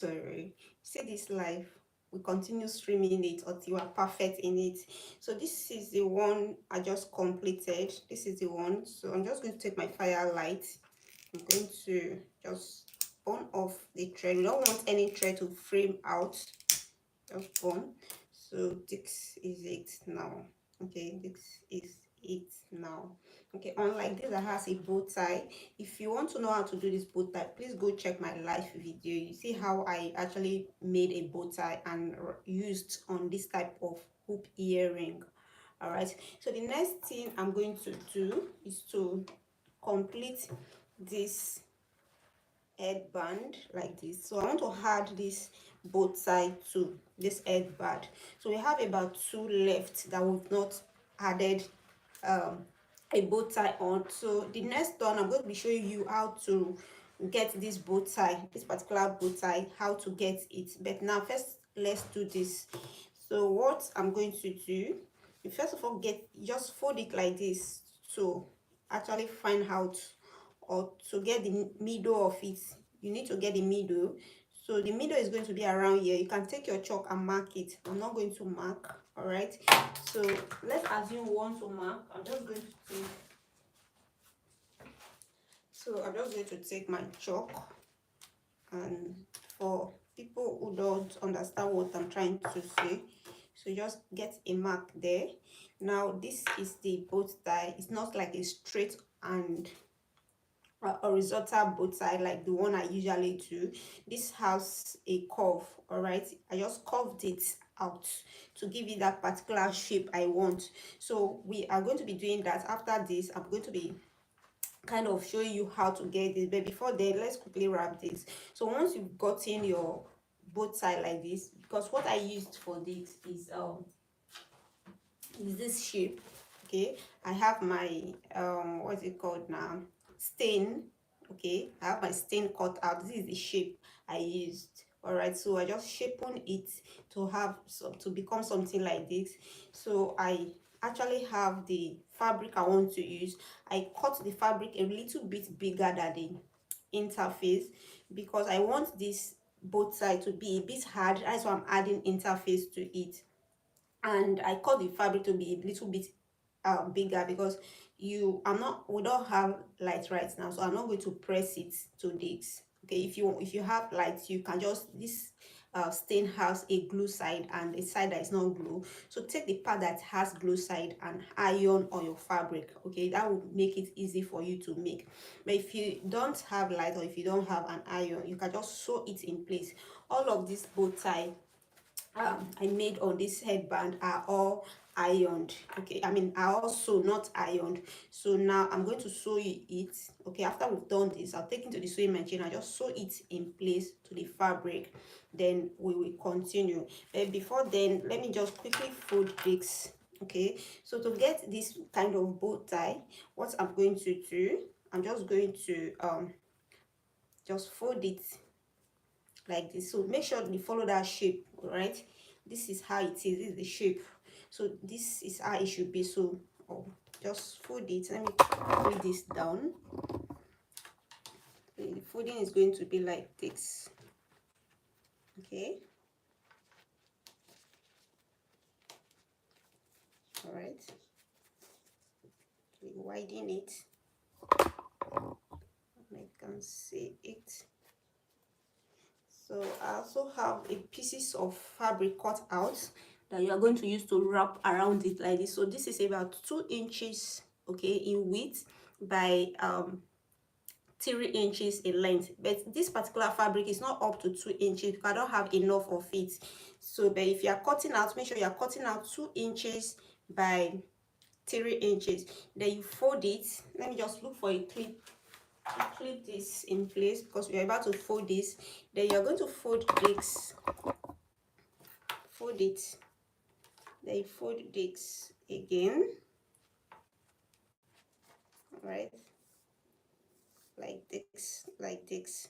Sorry, see this life, we continue streaming it until we're perfect in it. So this is the one I just completed. This is the one. So I'm just going to take my firelight. I'm going to just burn off the thread. We don't want any thread to frame out. Just burn. So this is it now. Okay, this is it now. Okay, unlike this that has a bow tie, if you want to know how to do this bow tie, please go check my live video. You see how I actually made a bow tie and used on this type of hoop earring. All right, so the next thing I'm going to do is to complete this headband like this. So I want to add this bow tie to this headband. So we have about 2 left that we've not added a bow tie on. So the next one, I'm going to be showing you how to get this bow tie, this particular bow tie, how to get it. But now first, let's do this. So what I'm going to do, you first of all just fold it like this to actually find out, or to get the middle of it. You need to get the middle. So the middle is going to be around here. You can take your chalk and mark it. I'm not going to mark. All right, so let's assume we want to mark. I'm just going to take my chalk, and for people who don't understand what I'm trying to say, so just get a mark there. Now this is the bow tie. It's not like a straight and horizontal bow tie like the one I usually do. This has a curve. All right, I just curved it out to give it that particular shape I want. So we are going to be doing that. After this, I'm going to be kind of showing you how to get this, but before then, let's quickly wrap this. So once you've gotten your bow tie like this, because what I used for this is this shape. Okay, I have my what's it called now, stain. Okay, I have my stain cut out. This is the shape I used. All right, so I just sharpen it to have to become something like this. So I actually have the fabric I want to use. I cut the fabric a little bit bigger than the interface, because I want this both side to be a bit hard. That's why I'm adding interface to it. And I cut the fabric to be a little bit bigger, because we don't have light right now, so I'm not going to press it to this. Okay, if you have light, you can just this stain has a glue side and a side that is not glue. So take the part that has glue side and iron on your fabric. Okay, that will make it easy for you to make. But if you don't have light, or if you don't have an iron, you can just sew it in place. All of this bow tie I made on this headband are all ironed. Okay, I mean are also not ironed. So now I'm going to sew it. Okay, after we've done this, I'll take it to the sewing machine. I just sew it in place to the fabric, then we will continue. But before then, let me just quickly fold this. Okay, so to get this kind of bow tie, what I'm going to do, I'm just going to just fold it like this. So make sure you follow that shape. All right, this is how it is. This is the shape. So this is how it should be. So just fold it. Let me pull this down. The folding is going to be like this. Okay, all right, we widen it. I can see it. So I also have a pieces of fabric cut out that you are going to use to wrap around it like this. So this is about 2 inches, okay, in width by 3 inches in length. But this particular fabric is not up to 2 inches because I don't have enough of it. So but if you are cutting out, make sure you are cutting out 2 inches by 3 inches. Then you fold it. Let me just look for a clip to clip this in place, because we are about to fold this. Then you're going to fold this, fold it, then you fold this again. All right, like this.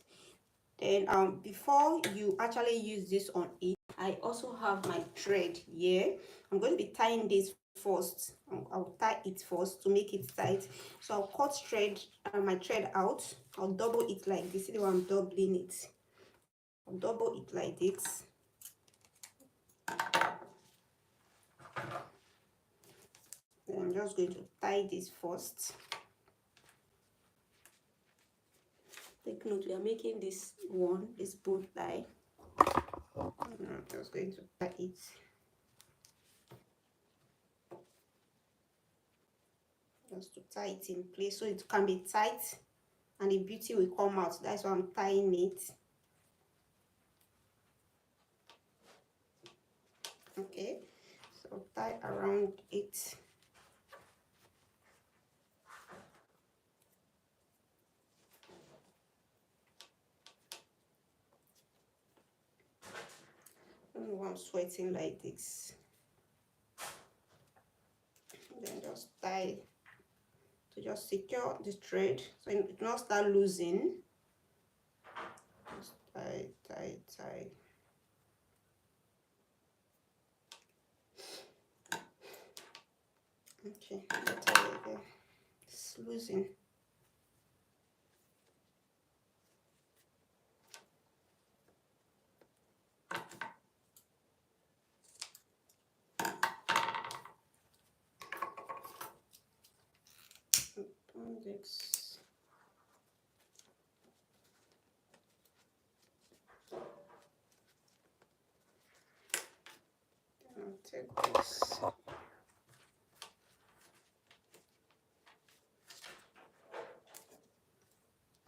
Then before you actually use this on it, I also have my thread here. I'm going to be tying this first. I'll tie it first to make it tight. So I'll cut my thread out. I'll double it like this. See the way I'm doubling it. double it like this. Then I'm just going to tie this first. Take note, we are making this bow tie. I'm just going to tie it. Just to tie it in place so it can be tight and the beauty will come out. That's why I'm tying it. Okay, so tie around it. I don't know why I'm sweating like this. Then just tie to just secure the thread so it will not start losing. Just tie, tie, tie. Okay, tie it there. It's losing. Appendix. I'll take this.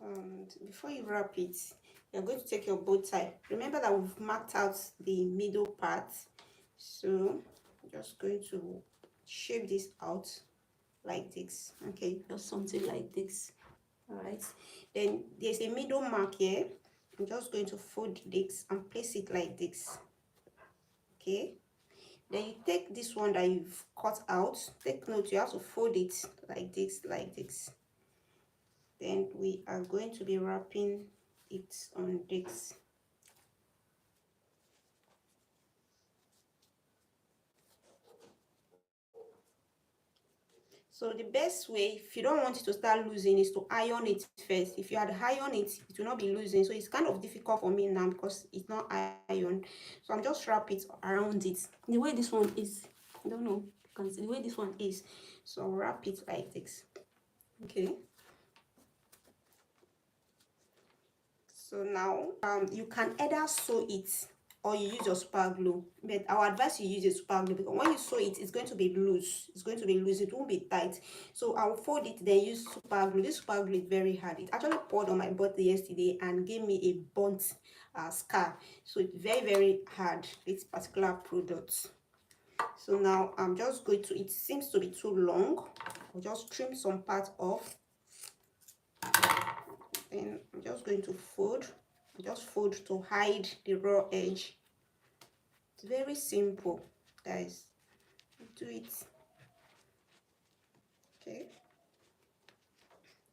And before you wrap it, you're going to take your bow tie. Remember that we've marked out the middle part, so I'm just going to shape this out like this. Okay, just something like this. All right, then there's a middle mark here. I'm just going to fold this and place it like this. Okay, then you take this one that you've cut out. Take note, you have to fold it like this, like this. Then we are going to be wrapping it on this. So the best way, if you don't want it to start losing, is to iron it first. If you had iron it, it will not be losing. So it's kind of difficult for me now because it's not ironed. So I'm just wrap it around it. The way this one is, I don't know, you can see the way this one is. So I'll wrap it like this. Okay. So now you can either sew it or you use your super glue, but I would advise you use a super glue because when you sew it, it's going to be loose. It's going to be loose. It won't be tight. So I'll fold it, then use super glue. This super glue is very hard. It actually poured on my birthday yesterday and gave me a burnt scar. So it's very hard, this particular product. So now I'm just going to, it seems to be too long. I'll just trim some part off. Then I'm just going to fold. Just fold to hide the raw edge. It's very simple, guys. Do it. Okay,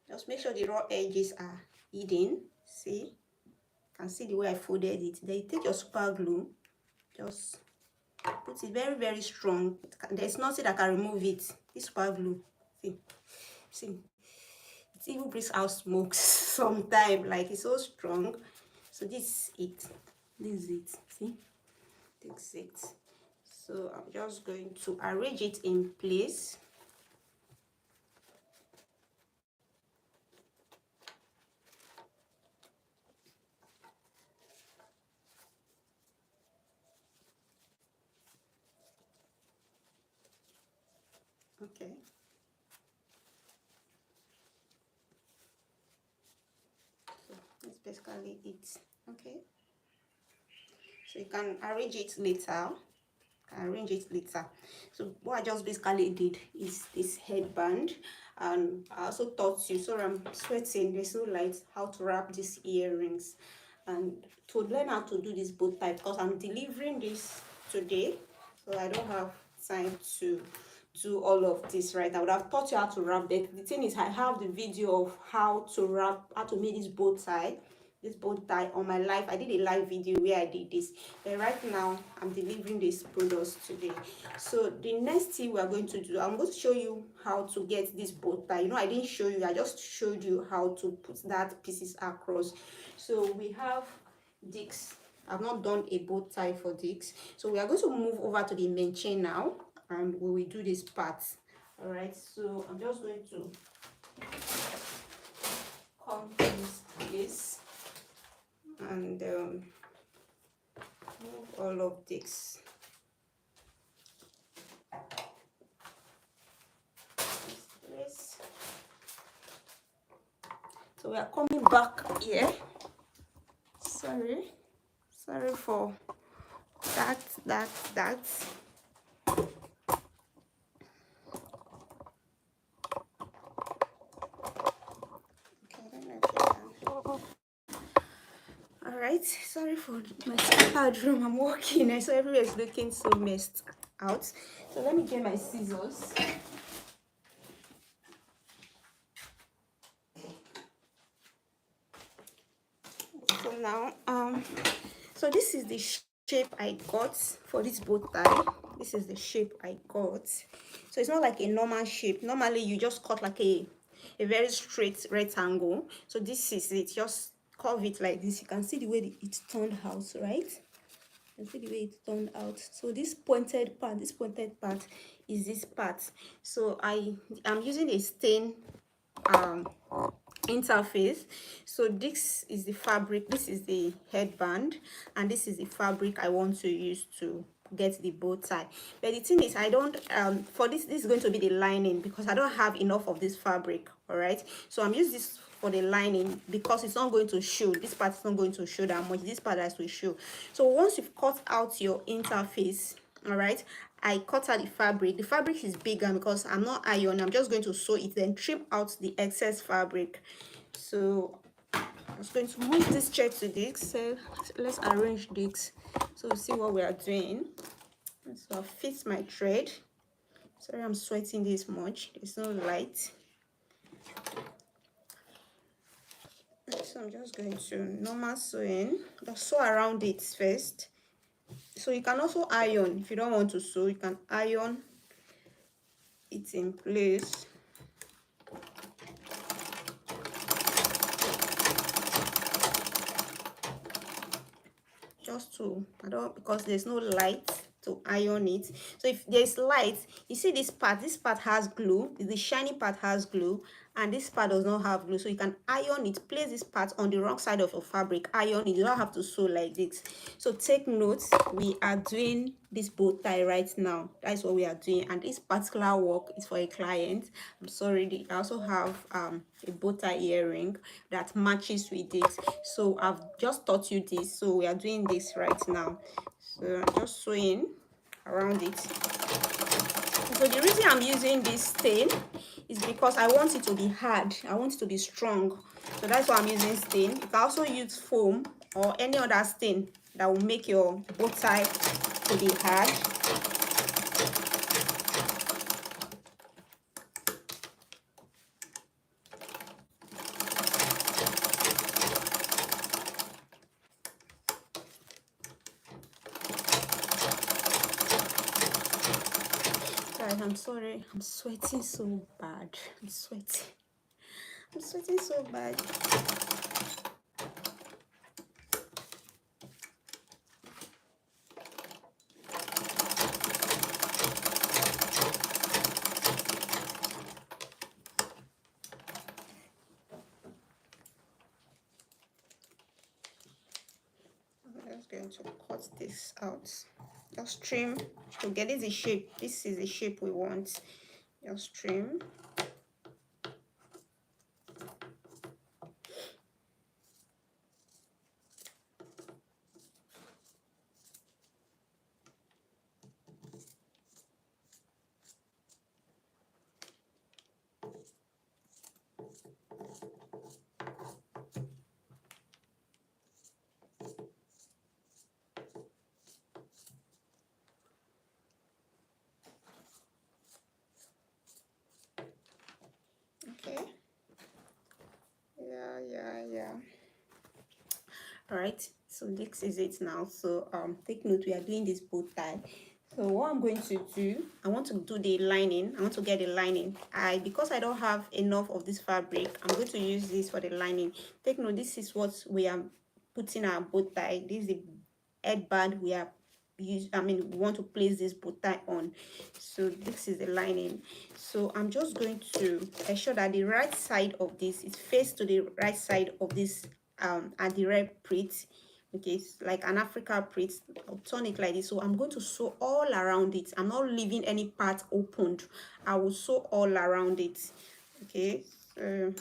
just make sure the raw edges are hidden. See, you can see the way I folded it. Then you take your super glue, just put it very strong. There's nothing that can remove it. This super glue, see, it even brings out smokes sometimes, like it's so strong. So this is it. See, this is it. So I'm just going to arrange it in place. Okay. So that's basically it. Okay. So you can arrange it later. So what I just basically did is this headband, and I also taught you, so I'm sweating, there's no light, how to wrap these earrings and to learn how to do this bow tie because I'm delivering this today, so I don't have time to do all of this right. I would have taught you how to wrap it. The thing is, I have the video of how to make this bow tie on my live. I did a live video where I did this, but right now I'm delivering these products today. So the next thing we are going to do, I'm going to show you how to get this bow tie. You know, I didn't show you, I just showed you how to put that pieces across. So we have this I've not done a bow tie for this. So we are going to move over to the main chain now, and we will do this part. All right, so I'm just going to come this place and move all of this. So we are coming back here. Sorry for that. All right, sorry for my scattered room. I'm walking, so everywhere is looking so messed out. So let me get my scissors. So now, so this is the shape I got for this bow tie. This is the shape I got. So it's not like a normal shape. Normally you just cut like a very straight rectangle. So this is it. Just curve it like this. You can see the way it turned out, right? You can see the way it turned out. So this pointed part is this part. So I'm using a stain interface. So this is the fabric, this is the headband, and this is the fabric I want to use to get the bow tie. But the thing is, I don't for this is going to be the lining, because I don't have enough of this fabric. All right, so I'm using this for the lining because it's not going to show. This part is not going to show that much. This part has to show. So once you've cut out your interface, all right, I cut out the fabric. The fabric is bigger because I'm not iron. I'm just going to sew it, then trim out the excess fabric. So I'm just going to move this chair to this. So let's arrange this so we'll see what we are doing. So I'll fix my thread. Sorry, I'm sweating this much. It's no light. So I'm just going to normal sewing. Just sew around it first. So you can also iron. If you don't want to sew, you can iron it in place. Just to, because there's no light to iron it. So if there's light, you see this part has glue, the shiny part has glue, and this part does not have glue. So you can iron it, place this part on the wrong side of your fabric, iron it. You don't have to sew like this. So take note, we are doing this bow tie right now. That's what we are doing, and this particular work is for a client. I'm sorry, I also have a bow tie earring that matches with this. So I've just taught you this, so we are doing this right now. So I'm just sewing around it. So the reason I'm using this stain is because I want it to be hard. I want it to be strong. So that's why I'm using stain. You can also use foam or any other stain that will make your bow tie to be hard. I'm sorry, I'm sweating so bad. I'm sweating so bad. I'm just going to cut this out. Just trim to get this shape. This is the shape we want. Just trim. Okay. Yeah. All right, so this is it now. So take note, we are doing this bow tie. So what I'm going to do, I want to do the lining. I want to get the lining. Because I don't have enough of this fabric, I'm going to use this for the lining. Take note, this is what we are putting our bow tie. This is the headband we are we want to place this bow tie on. So this is the lining. So I'm just going to ensure that the right side of this is faced to the right side of this at the right plate. Okay, it's like an Africa plate. I'll turn it like this. So I'm going to sew all around it. I'm not leaving any part opened. I will sew all around it. Okay, so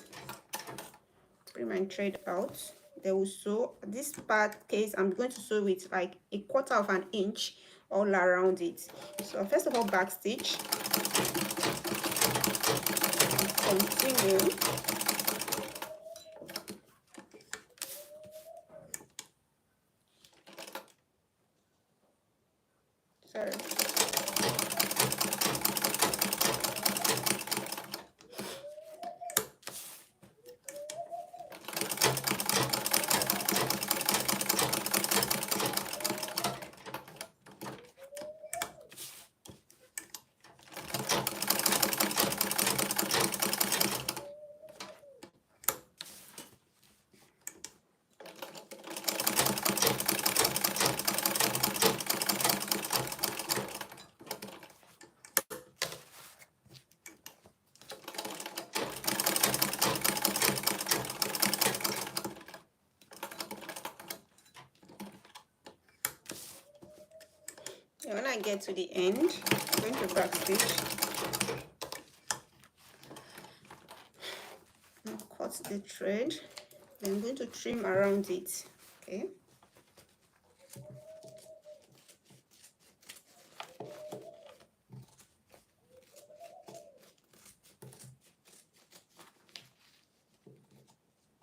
bring my thread out. They will sew this part case. I'm going to sew with like a quarter of an inch all around it. So first of all, back stitch, continue. Sorry. And when I get to the end, I'm going to back stitch and cut the thread. Then I'm going to trim around it. Okay.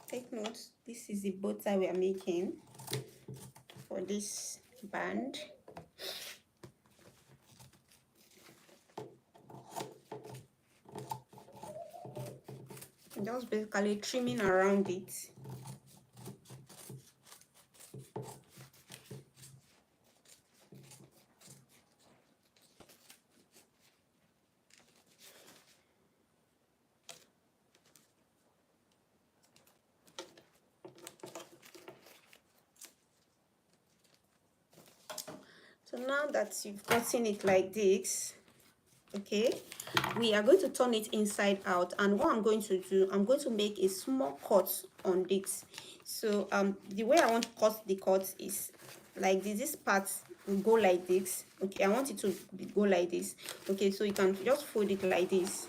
Take note, this is the bow tie we are making for this band. Just basically trimming around it. So now that you've gotten it like this, okay, we are going to turn it inside out. And what I'm going to do, I'm going to make a small cut on this. So the way I want to cut the cut is like this part will go like this. Okay, I want it to go like this. Okay, so you can just fold it like this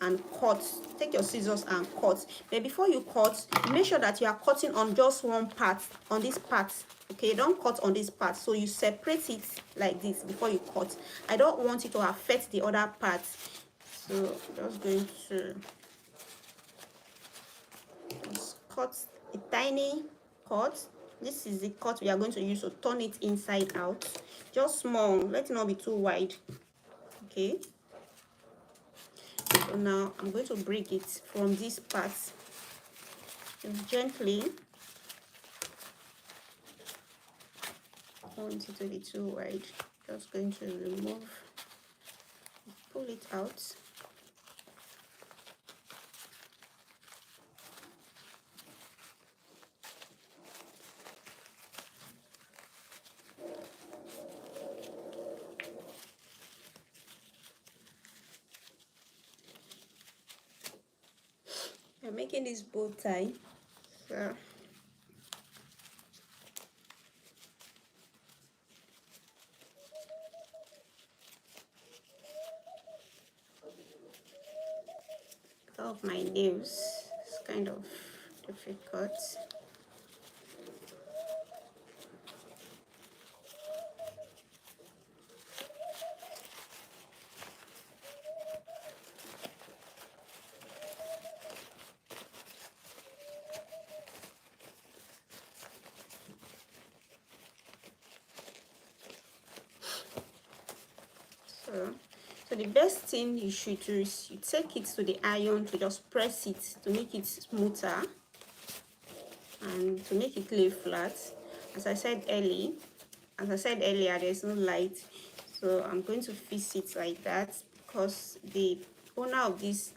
and cut. Take your scissors and cut. But before you cut, make sure that you are cutting on just one part, on this part. Okay, don't cut on this part. So you separate it like this before you cut. I don't want it to affect the other part. So just going to just cut a tiny cut. This is the cut we are going to use to turn it inside out. Just small, let it not be too wide. Okay, so now I'm going to break it from this part. Just gently. I want it to be too wide. Just going to remove, pull it out. I'm making this bow tie. So of my nails, it's kind of difficult. So the best thing you should do is you take it to the iron to just press it to make it smoother and to make it lay flat. As I said earlier, there's no light, so I'm going to fix it like that because the owner of this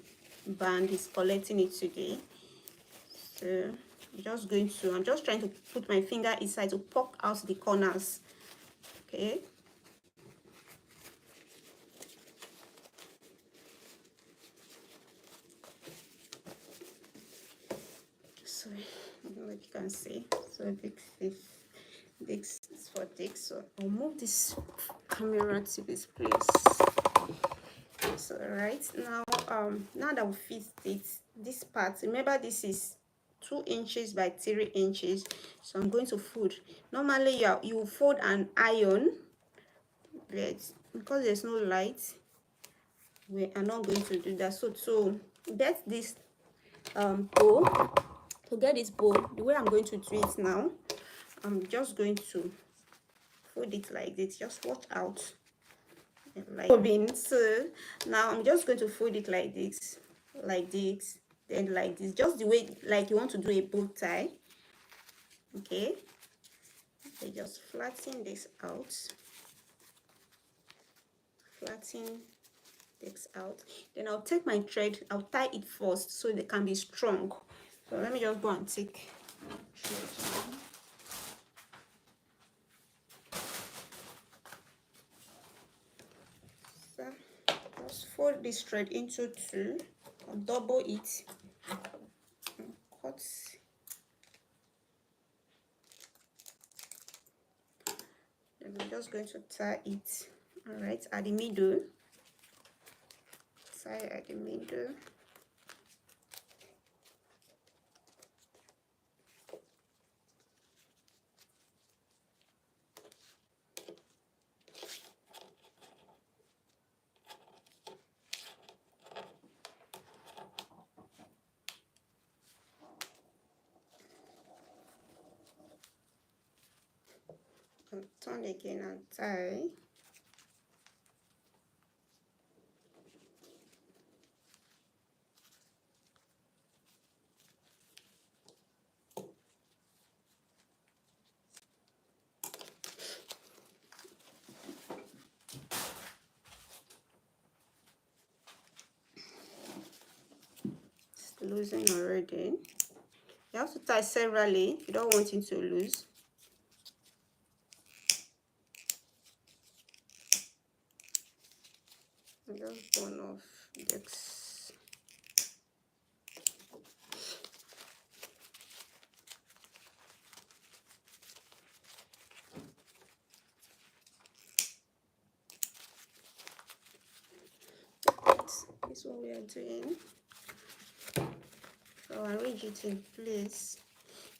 band is collecting it today. So I'm just trying to put my finger inside to poke out the corners. Okay. So like you can see, so this is for this. So I'll move this camera to this place. So right now, now that we fit this part, remember this is 2 inches by 3 inches. So I'm going to fold. Normally you fold an iron, but because there's no light, we are not going to do that. So to get this bow, to get this bow, the way I'm going to do it now, I'm just going to fold it like this. Just watch out, like so now I'm just going to fold it like this, then like this, just the way like you want to do a bow tie. Okay, so just flatten this out, flatten this out. Then I'll take my thread, I'll tie it first so they can be strong. So let me just go and take thread. So just fold this thread into 2, or double it, and cut. And I'm just going to tie it, all right, at the middle. Tie at the middle. And turn again and tie. It's losing already. You have to tie severally. You don't want it to lose. Just burn off this. This is what we are doing. So arrange it in place.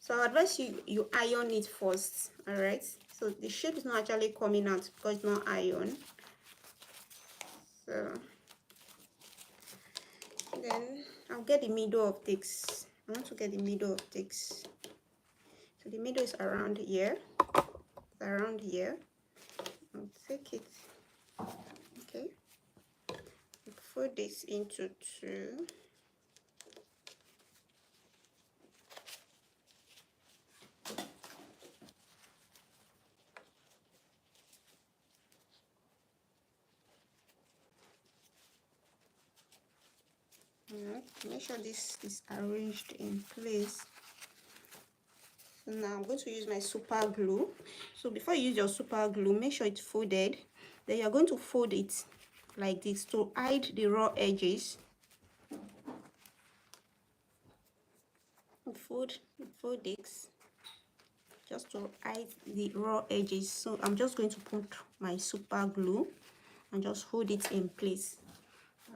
So I advise you iron it first, all right? So the shape is not actually coming out because it's not iron. So then I'll get the middle of this. I want to get the middle of this. So the middle is around here. Around here. I'll take it. Okay. Fold this into 2. Make sure this is arranged in place. So now I'm going to use my super glue. So before you use your super glue, make sure it's folded. Then you're going to fold it like this to hide the raw edges. Fold this just to hide the raw edges. So I'm just going to put my super glue and just hold it in place.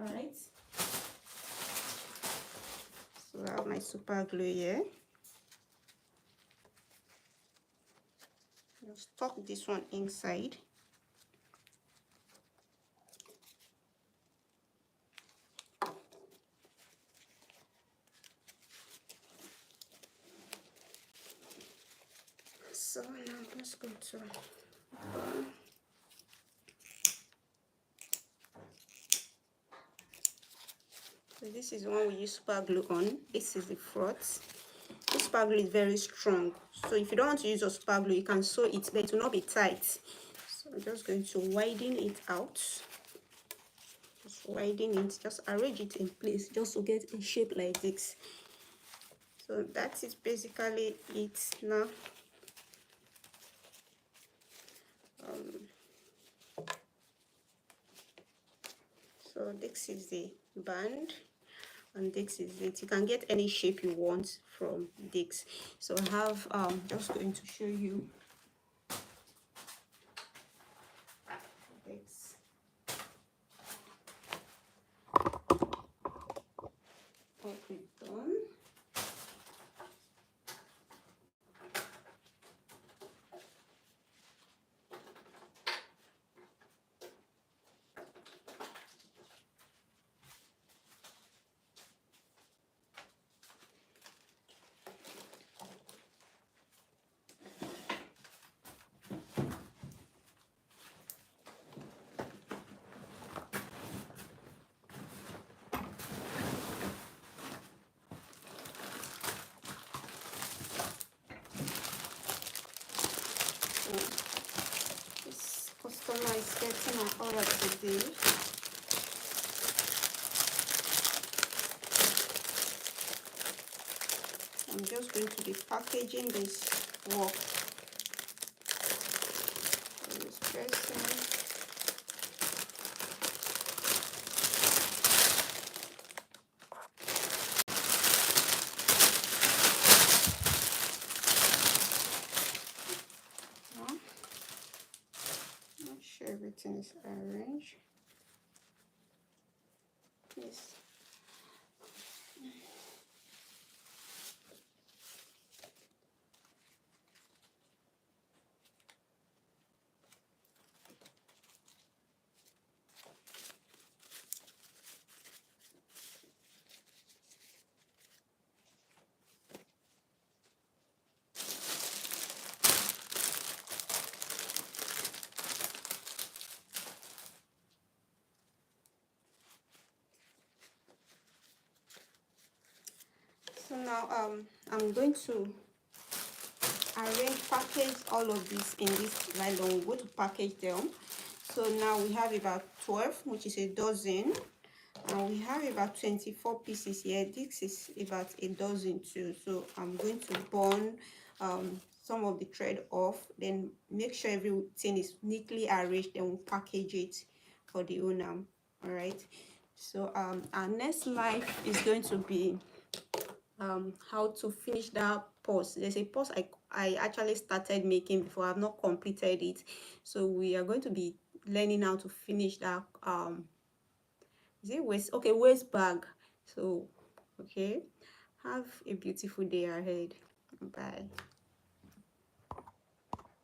All right. So I have my super glue here. Just tuck this one inside. So now I'm just going to so this is the one we use super glue on. This is the front. This super glue is very strong, so if you don't want to use your super glue, you can sew it, but it will not be tight. So I'm just going to widen it out. Just widen it, just arrange it in place just to get a shape like this. So that is basically it now. So this is the band, and this is it. You can get any shape you want from this. So I have just going to show you this. What we've done. This customer is getting an order today. I'm just going to be packaging this work for this person. Not sure everything is arranged. Yes. So now I'm going to package all of this in this nylon. We're going to package them. So now we have about 12, which is a dozen, and we have about 24 pieces here. This is about a dozen too. So I'm going to burn some of the thread off, then make sure everything is neatly arranged, then we'll package it for the owner. All right, so our next life is going to be how to finish that purse. There's a purse I actually started making before. I've not completed it, so we are going to be learning how to finish that is it waist, okay, waist bag. So okay, have a beautiful day ahead. Bye.